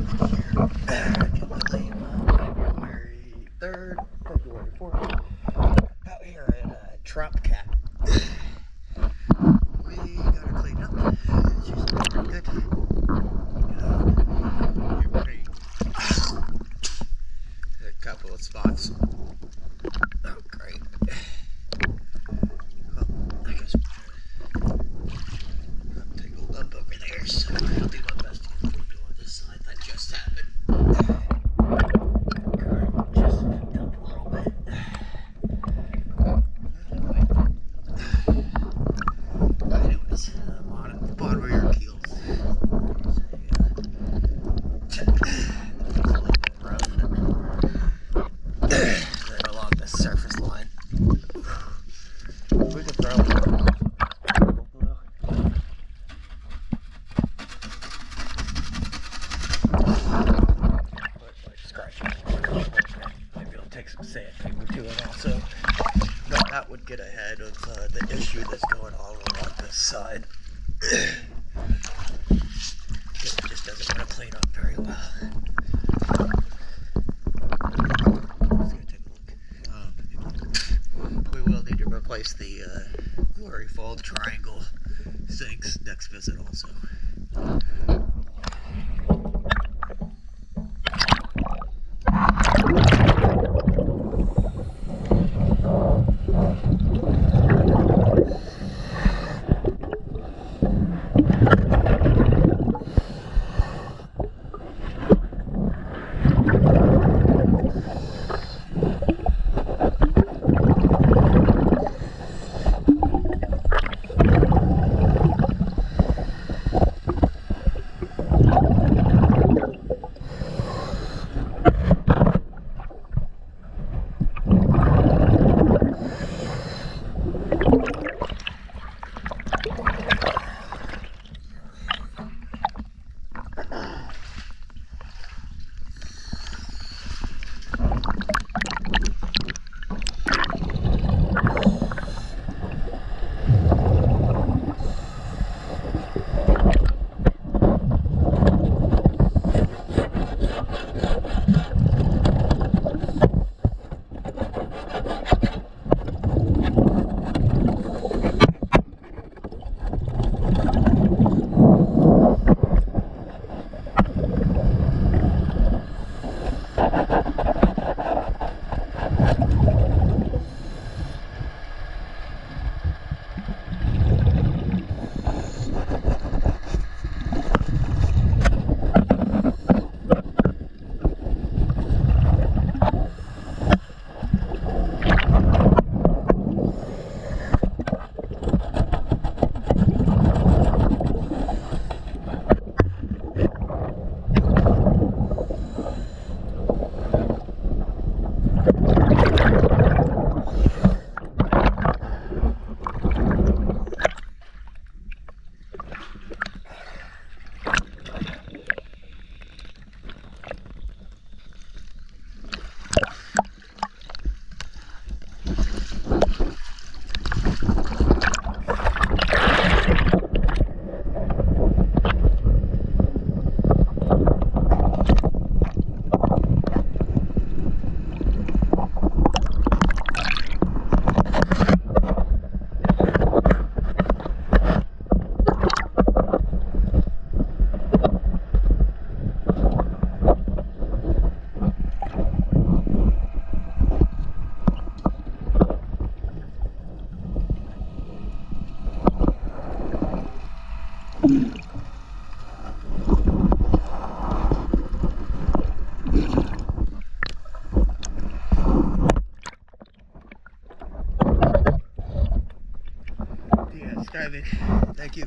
time here. February 3rd, February 4th. Out here at Trop Cat. We gotta clean up. It's just pretty good. A couple of spots. Oh, great. Well, I guess I'm tangled up over there, so I'll do my best to get the window on this side. That just happened. Current just picked up a little bit. Anyways, bottom of your keels. Along the surface line. We could throw maybe it'll take some sandpaper to it also. But that would get ahead of the issue that's going on along this side. It just doesn't want to clean up very well. We will need to replace the glory fold triangle sinks next visit also. Thank you.